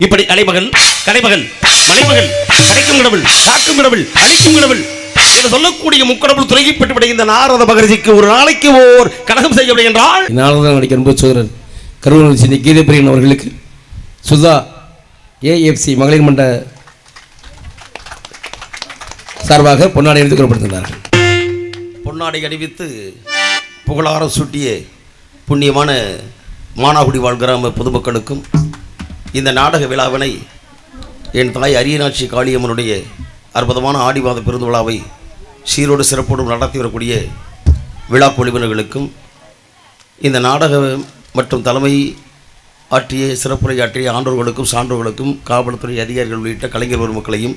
இப்படி அலைமகள் கலைமகள் மலைமகள் கிடைக்கும் கடவுள் காக்கும் கடவுள் அழிக்கும் கடவுள் என்று சொல்லக்கூடிய முக்கடவுள் துறைப்பட்டு இந்த நாரத மகரிஷிக்கு ஒரு நாளைக்கு ஓர் கலகம் செய்யவில்லை என்றால் நாரத நடிக்க அன்பு சோதரர் கருவூர் சிந்தி கீதப்பிரியன் அவர்களுக்கு சுதா ஏஎஃப்சி மகளிர் மன்ற சார்பாக பொன்னாடை எடுத்துக் கொள்ளப்படுகிறார்கள். பொன்னாடை அணிவித்து புகழாரம் சூட்டிய புண்ணியமான மானாகுடி வாழ் கிராம பொதுமக்களுக்கும் இந்த நாடக விழாவினை என் தாய் அரியநாட்சி காளியம்மனுடைய அற்புதமான ஆடிவாத பெருந்து விழாவை சீரோடு சிறப்போடும் நடத்தி வரக்கூடிய விழா குழுவினர்களுக்கும் இந்த நாடக மற்றும் தலைமை ஆற்றிய சிறப்புரையாற்றிய ஆண்டோர்களுக்கும் சான்றோர்களுக்கும் காவல்துறை அதிகாரிகள் உள்ளிட்ட கலைஞர் பெருமக்களையும்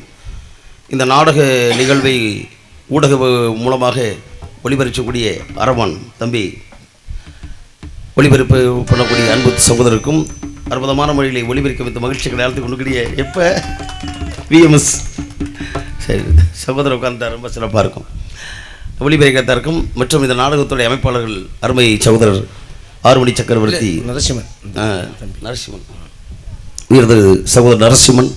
இந்த நாடக நிகழ்வை ஊடக மூலமாக ஒளிபரப்பக்கூடிய அரவான் தம்பி ஒளிபரப்பு பண்ணக்கூடிய அன்பு சகோதரருக்கும் அற்புதமான மொழிகளை ஒளிபரக்க வைத்த மகிழ்ச்சிகளை அழைத்து கொண்டுக்கூடிய எப்போ விஎம்எஸ் சரி சகோதரர் உட்கார்ந்தா ரொம்ப சிறப்பாக இருக்கும் ஒளிபரக்கத்தான் இருக்கும் மற்றும் இந்த நாடகத்துடைய அமைப்பாளர்கள் அருமை சகோதரர் ஆறுமணி சக்கரவர்த்தி நரசிம்மன் உயர்ந்த சகோதரர் நரசிம்மன்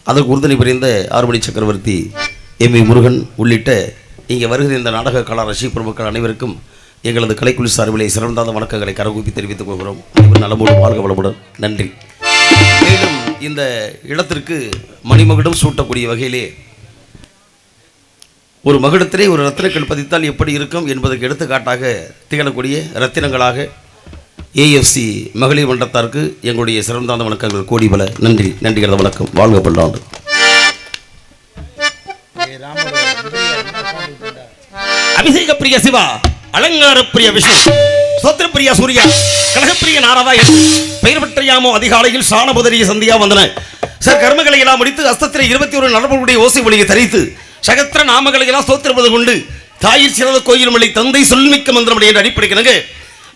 அதற்கு உறுதுணை புரிந்த ஆறுமணி சக்கரவர்த்தி எம்.வி. முருகன் உள்ளிட்ட இங்கே வருகிற இந்த நாடக கலா ரசிக பெருமக்கள் அனைவருக்கும் எங்களது கலைக்குழு சார்பிலே சிறந்தாத வணக்கங்களை கரகூப்பி தெரிவித்துக் கொள்கிறோம். அனைவரும் நலமோடு வாழ்க வளமுடன் நன்றி. மேலும் இந்த இடத்திற்கு மணிமகுடம் சூட்டக்கூடிய வகையிலே ஒரு மகுடத்திலே ஒரு ரத்தினக்கல் பதித்தால் எப்படி இருக்கும் என்பதற்கு எடுத்துக்காட்டாக திகழக்கூடிய ரத்தினங்களாக ஏஎஃப்சி மகளிர் மன்றத்தாருக்கு எங்களுடைய சிறந்தாந்த வணக்கங்கள் கோடி பல நன்றி. நன்றிகள வணக்கம். வாழ்க பல்லாண்டு. அபிஷேக பிரிய சிவா, அலங்கார பிரிய விஷ்ணு, சோத்திர பிரியா சூர்யா, கனகப்பிரிய நாரதா என்று பெயர் பெற்றையாமோ அதிகாலையில் சாணபுதரிய சந்தியா வந்தன. சார் கர்மங்களை எல்லாம் முடித்து அஸ்தத்திர 21 நலபுடைய ஓசை ஒளியை தரித்து சகத்திர நாமங்களை எல்லாம் சோத்திரப்பது கொண்டு தாயிற் சிறந்த கோயில் மலை தந்தை சொல்மிக்க மந்திரம் என்ற அடிப்படைக்கு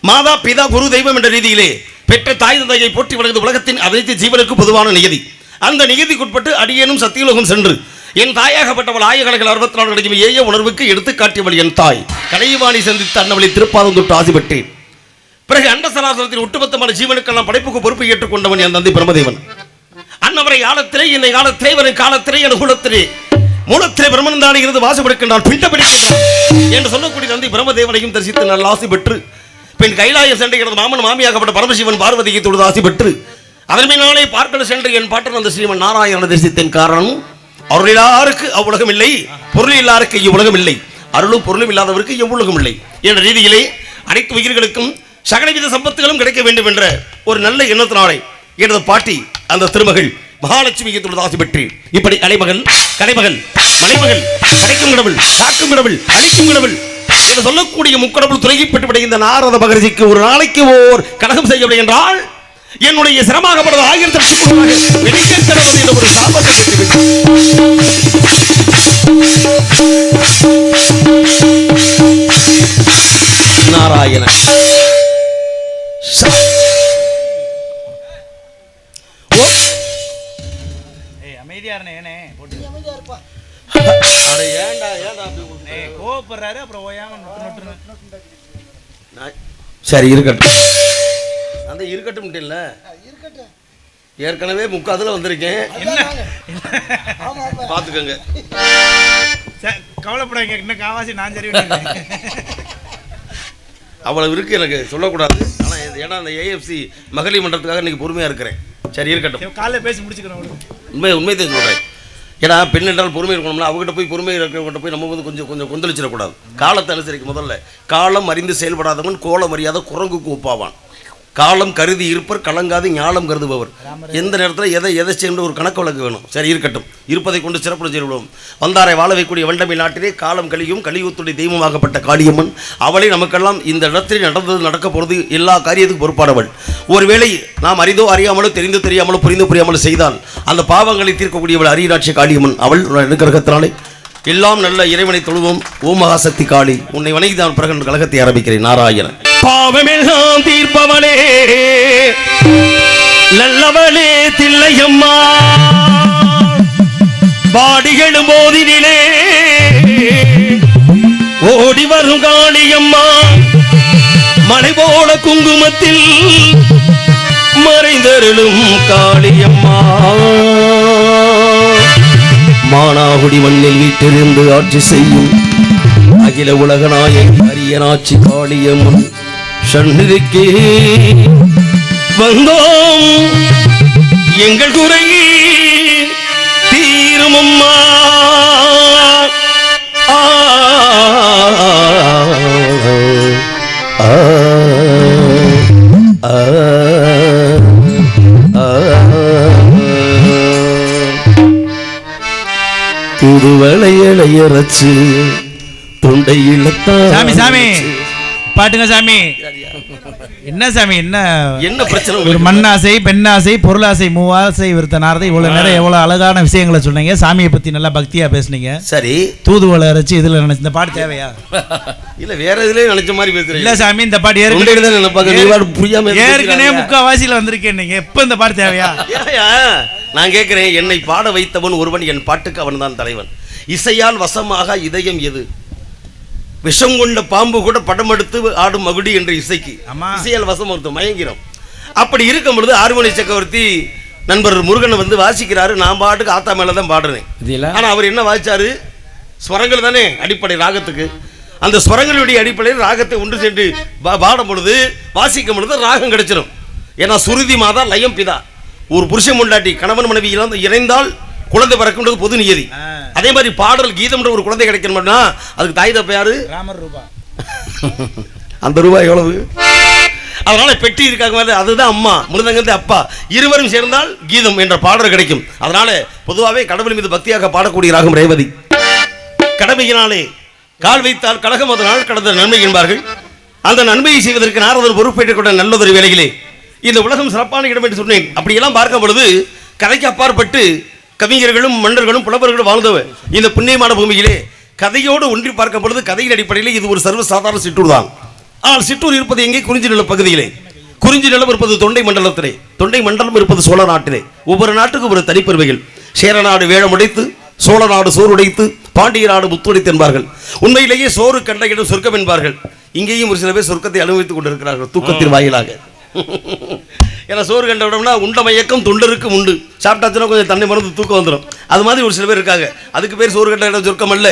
மாதா பிதா குரு தெய்வம் என்ற ரீதியிலே பெற்ற தாய் தந்தையை போற்றி வழங்குவது உலகத்தின் அனைத்து ஜீவனுக்கு பொதுவான நியதி. அந்த நியதிக்குட்பட்டு அடியேனும் சத்தியலோகம் சென்று என் தாயாகப்பட்டவள் ஆயகலகள் 64 கிடைக்கும் ஏய உணர்வுக்கு எடுத்து காட்டியவள் என் தாய் கலைவாணி சந்தித்து அன்னவளை திருப்பாதம் தொட்டு ஆசிபட்டேன். பிறகு அண்ட சராசரத்தின் ஒட்டுமொத்தமான ஜீவனுக்கெல்லாம் படைப்புக்கு பொறுப்பை ஏற்றுக்கொண்டவன் என் தந்தை பிரம்மதேவன். அன்னவரை காலத்திலே என்னை காலத்திலே வரும் காலத்திலே என் குலத்திலே மூலத்திலே பிரம்மந்தானே இருந்து வாசப்படுகின்றான் பிண்டப்படுகின்றான் என்று சொல்லக்கூடிய தந்தை பிரம்மதேவனையும் தரிசித்து நல்ல ஆசி பெற்று பின் கைலாயம் சென்று எனது மாமன் மாமியாகப்பட்ட பரமசிவன் பார்வதியை தொழுது ஆசி பெற்று அதன் பின்னாலே பார்க்கல சென்று என் பாட்டன் அந்த ஸ்ரீமன் நாராயண தரிசித்தேன். காரணம் அருளிலாருக்கு அவ்வுலகம் இல்லை, பொருள் இல்லாருக்கு இவ்வுலகம் இல்லை, அருளும் பொருளும் இல்லாதவருக்கு எவ்வுலகம் இல்லை என்ற ரீதியிலே அனைத்து உயிர்களுக்கும் சகலவித சம்பத்துகளும் கிடைக்க வேண்டும் என்ற ஒரு நல்ல எண்ணத்தினாலே எனது பாட்டி அந்த திருமகள் மகாலட்சுமியை தொழுதாசி பெற்றேன். இப்படி அலைமகள் கலைமகள் மலைமகள் கிடைக்கும் கடவுள் காக்கும் கடவுள் அழிக்கும் கடவுள் என்று சொல்லக்கூடிய முக்கடவுள் துறைப்பட்டு இந்த நாரத மகரிஷிக்கு ஒரு நாளைக்கு ஓர் கலகம் செய்யவில்லை என்றால் என்னுடைய சிரமாகப்படுவது 1000 வருஷமாக வெளிக்கேற்கிறது என்ற ஒரு சாபத்தை நாராயண சரி இருக்கட்டும். அந்த இருக்கட்டும் இல்ல ஏற்கனவே முக்காதுல வந்திருக்கேன் பாத்துக்கங்க. கவலைப்படாங்க, இன்னும் காவாசி நான் சரி அவ்வளவு இருக்கு எனக்கு சொல்லக்கூடாது. ஆனா ஏன்னா அந்த ஏஎஃப்சி மகளிர் மன்றத்துக்காக இன்னைக்கு பொறுமையா இருக்கிறேன். சரி இருக்கட்டும், காலையில் பேசி முடிச்சுக்கிறேன். உண்மை தான் சொல்றேன். ஏன்னா பெண் என்றால் பொறுமை இருக்கணும்னா அவங்ககிட்ட போய் பொறுமை இருக்கிறவங்கிட்ட போய் நம்ம வந்து கொஞ்சம் கொந்தளிச்சிடக்கூடாது. காலத்தை அனுசரிக்க முதல்ல காலம் அறிந்து செயல்படாதவன் கோலம் அறியாத குரங்குக்கு ஒப்பாவான். காலம் கருதி இருப்பர் கலங்காது ஞாலம் கருதுபவர். எந்த நேரத்தில் எதை செய்ய ஒரு கணக்கு வழக்கு வேணும். சரி இருக்கட்டும், இருப்பதை கொண்டு சிறப்பு செய்வோம். வந்தாரை வாழ வைக்கூடிய வண்டமை நாட்டிலே காலம் கலியும் கலியுத்துடைய தெய்வமாகப்பட்ட காளியம்மன் அவளை நமக்கெல்லாம் இந்த இடத்தில் நடக்க போகிறது எல்லா காரியத்துக்கும் பொறுப்பானவள். ஒருவேளை நாம் அறிந்தோ அறியாமலோ தெரிந்தோ தெரியாமலோ புரிந்தோ புரியாமலோ செய்தால் அந்த பாவங்களை தீர்க்கக்கூடியவள் அரியநாட்சி காளியம்மன் அவள் கிரகத்தினாலே எல்லாம் நல்ல இறைவனை தொழுவோம். ஓம் மகாசக்தி காளி உன்னை வணங்கி தான் பிறகு கழகத்தை ஆரம்பிக்கிறேன். நாராயணன் பாவமெல்லாம் தீர்ப்பவளே நல்லவளே தில்லையம்மா பாடிகளும் போதினிலே ஓடி வரும் காளியம்மா மலை போல குங்குமத்தில் மறைந்தருளும் காளியம்மா மானாகுடி மண்ணில் வீட்டிலிருந்து ஆட்சி செய்யும் அகில உலகநாயகி அரியனாட்சி காளியம்மன் சந்நிதிக்கே வந்தோம் எங்கள் குறையே தீருமம்மா துருவளையலையரச்சு தொண்டை இழத்தான் சாமி சாமி பாட்டுங்க சாமி. என்ன சாமி என்ன பிரச்சனை? ஒரு மண்ணாசை பெண்ணாசை பொருளாசை மூவாசை விருத்த நாரதை இவ்வளவு நேரம் எவ்வளவு அழகான விஷயங்களை சொன்னீங்க. சாமியை பத்தி நல்லா பக்தியா பேசுனீங்க. சரி, தூதுவளை அரைச்சு இதுல நினைச்சு இந்த பாட்டு தேவையா? இல்ல வேற இதுலயே நினைச்ச மாதிரி பேசுறீங்க. இல்ல சாமி, இந்த பாட்டு ஏற்கனவே முக்காவாசியில வந்திருக்கேன். நீங்க எப்ப இந்த பாட்டு தேவையா? நான் கேட்கிறேன், என்னை பாட வைத்தவன் ஒருவன், என் பாட்டுக்கு அவன் தான் தலைவன். இசையால் வசமாக இதயம் எது? விஷம் கொண்ட பாம்பு கூட படம் எடுத்து ஆடும் மகுடி என்ற இசைக்கு இசையால் வசம் மயங்கிறோம். அப்படி இருக்கும் பொழுது ஆறுமணி சக்கரவர்த்தி நண்பர் முருகனை வந்து வாசிக்கிறாரு. நான் பாட்டுக்கு ஆத்தா மேல தான் பாடுறேன். ஆனா அவர் என்ன வாசிச்சாரு? ஸ்வரங்கள் தானே அடிப்படை ராகத்துக்கு. அந்த ஸ்வரங்களுடைய அடிப்படையில் ராகத்தை ஒன்று சென்று பாடும் பொழுது வாசிக்கும் பொழுது ராகம் கிடைச்சிடும். ஏன்னா சுருதி மாதா லயம் பிதா. ஒரு புருஷன் முண்டாட்டி கணவன் மனைவி இணைந்தால் குழந்தை பிறக்கும்ன்றது பொது நியதி. அதே மாதிரி பாடல் கீதம்ன்ற ஒரு குழந்தை கிடைக்கணும்னா அதுக்கு தாய் தப்ப யாரு? ராமர் ரூபா. அந்த ரூபாய் எவ்வளவு? அதனால பெட்டி இருக்காங்க, அதுதான் அம்மா, முருதங்கத்தை அப்பா, இருவரும் சேர்ந்தால் கீதம் என்ற பாடல் கிடைக்கும். அதனால பொதுவாகவே கடவுள் மீது பக்தியாக பாடக்கூடிய ராகம் ரேவதி. கடமையினாலே கால் வைத்தால் கழகம் அதனால் கடந்த நன்மை என்பார்கள். அந்த நன்மையை செய்வதற்கு நாரதர் பொறுப்பேற்றுக் கொண்ட நல்லதொரு வேளையிலே இந்த உலகம் சிறப்பான இடம் என்று சொன்னேன். அப்படியெல்லாம் பார்க்கும் பொழுது கதைக்கு அப்பாற்பட்டு கவிஞர்களும் மன்னர்களும் புலவர்களும் வாழ்ந்தவர் இந்த புண்ணியமான பூமியிலே கதையோடு ஒன்றி பார்க்கும் பொழுது கதையின் அடிப்படையில் இது ஒரு சர்வசாதாரண சிற்றூர் தான். ஆனால் சிற்றூர் இருப்பது எங்கே? குறிஞ்சி நில பகுதியிலே. குறிஞ்சி நிலம் இருப்பது தொண்டை மண்டலத்திலே. தொண்டை மண்டலம் இருப்பது சோழ நாட்டிலே. ஒவ்வொரு நாட்டுக்கும் ஒரு தனிப்பெருமைகள். சேர நாடு வேழம் உடைத்து, சோழ நாடு சோறு உடைத்து, பாண்டிய நாடு முத்துடைத்து என்பார்கள். உண்மையிலேயே சோறு கண்ட இடம் சொர்க்கம் என்பார்கள். இங்கேயும் ஒரு சில பேர் சொர்க்கத்தை அனுபவித்துக் கொண்டிருக்கிறார்கள் தூக்கத்தின் வாயிலாக. ஏன்னா சோறு கண்ட விடம்னா உண்ட மயக்கம் தொண்டருக்கும் உண்டு. சாப்பிட்டாச்சுன்னா கொஞ்சம் தண்ணி மறந்து தூக்கம் வந்துடும். அது மாதிரி ஒரு சில பேர் இருக்காங்க. அதுக்கு பேர் சோறு கண்ட இடம் சொர்க்கம் அல்ல.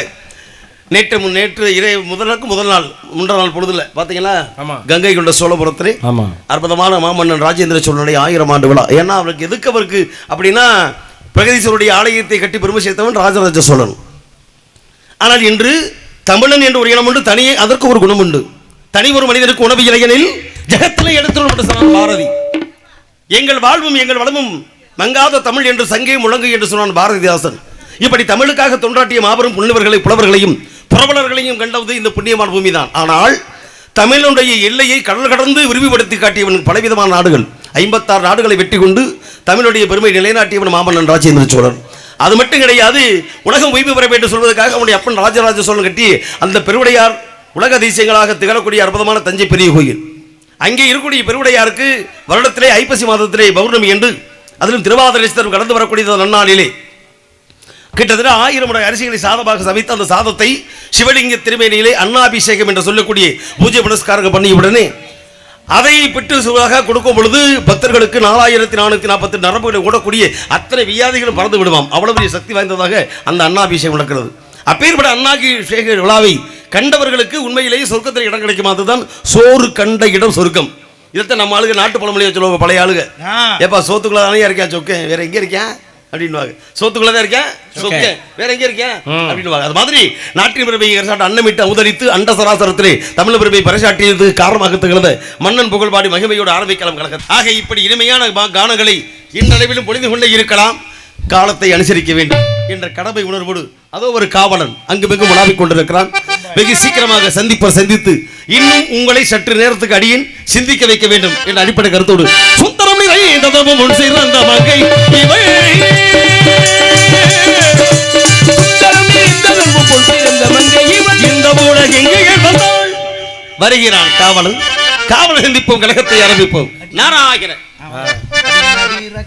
நேற்று முதல் நாள் 3 நாள் பொழுதுல பாத்தீங்களா கங்கை கொண்ட சோழபுரத்திலே அற்புதமான மாமன்னன் ராஜேந்திர சோழனுடைய 1000 ஆண்டு விழா. ஏன்னா அவருக்கு எதுக்கு அப்படின்னா பிரகதீஸ்வருடைய ஆலயத்தை கட்டி பெருமை சேர்த்தவன் ராஜராஜ சோழன். ஆனால் இன்று தமிழன் என்ற ஒரு இனம் உண்டு, தனியே அதற்கு ஒரு குணம் உண்டு. தனி ஒரு மனிதனுக்கு உணவு இலையனில் ஜகத்திலே எடுத்துள்ள பாரதி. எங்கள் வாழ்வும் எங்கள் வளமும் மங்காத தமிழ் என்று சங்கே முழங்கு என்று சொன்னான் பாரதிதாசன். இப்படி தமிழுக்காக தொண்டாட்டிய மாபெரும் புலவர்களையும் புரவலர்களையும் கண்டது இந்த புண்ணியமான பூமி தான். ஆனால் தமிழுடைய எல்லையை கடல் கடந்து விரிவுபடுத்தி காட்டியவன் பலவிதமான நாடுகள். 56 நாடுகளை வெற்றி கொண்டு தமிழுடைய பெருமை நிலைநாட்டியவன் மாமன்னன் ராஜேந்திர சோழன். அது மட்டும் கிடையாது, உலகம் ஓய்வு பெற வேண்டும் சொல்வதற்காக அவனுடைய அப்பன் ராஜராஜ சோழன் கட்டி அந்த பெருவுடையார் உலக அதிசயங்களாக திகழக்கூடிய அற்புதமான தஞ்சை பெரிய கோயில். அங்கே இருக்கக்கூடிய பெருவுடையாருக்கு வருடத்திலே ஐப்பசி மாதத்திலே பௌர்ணமி என்று, அதிலும் திருவாதிரை நட்சத்திரம் கடந்து வரக்கூடிய நன்னாளிலே கிட்டத்தட்ட 1000 முறை அரிசிகளை சாதமாக சமைத்து அந்த சாதத்தை சிவலிங்க திருமேனியிலே அன்னாபிஷேகம் என்று சொல்லக்கூடிய பூஜை புனஸ்காரங்கள் பண்ணியுடனே அதை பெற்று சுவாக கொடுக்கும் பொழுது பக்தர்களுக்கு 4440 நரம்புகளை ஓடக்கூடிய அத்தனை வியாதிகளும் பறந்து விடுவாம். அவ்வளவு பெரிய சக்தி வாய்ந்ததாக அந்த அன்னாபிஷேகம் நடக்கிறது. அப்பேற்பட்ட அன்னாபிஷேக விழாவை கண்டவர்களுக்கு உண்மையிலேயே சொர்க்கத்தில் இடம் கிடைக்கும். அதுதான் சோறு கண்ட இடம் சொர்க்கம். இதைத்தான் நம்ம ஆளுங்க நாட்டு பழமொழியை சொல்லுவாங்க. பழைய ஆளுங்க, ஏப்பா சோத்துக்குள்ள தானே இருக்கேன் சொக்கேன், வேற எங்க இருக்கேன் அப்படின்வாங்க. சோத்துக்குள்ளதான் இருக்கேன் சொக்கேன், வேற எங்க இருக்கேன் அப்படின்வாங்க. அது மாதிரி நாட்டின் பெருமையை அன்னமிட்டு அமுதரித்து அண்ட சராசரத்திலே தமிழ் பெருமையை பறைசாட்டியது காரணமாக திகழ்ந்த மன்னன் புகழ்பாடி மகிமையோடு ஆரம்பிக்கலாம் கழகம். ஆக இப்படி இனிமையான கானங்களை இந்நளவிலும் பொழிந்து கொண்டே இருக்கலாம். காலத்தை அனுசரிக்க வேண்டும் என்ற கடமை உணர்வோடு அதோ ஒரு காவலன் அங்கு மிக உலாவிக் கொண்டிருக்கிறான். வெகு சீக்கிரமாக சந்தித்து இன்னும் உங்களை சற்று நேரத்துக்கு அடியின் சிந்திக்க வைக்க வேண்டும் என்ற அடிப்படை கருத்தோடு சுந்தரம் வருகிறான் காவலன். காவலன் சந்திப்போம், கழகத்தை ஆரம்பிப்போம். நாராயணன்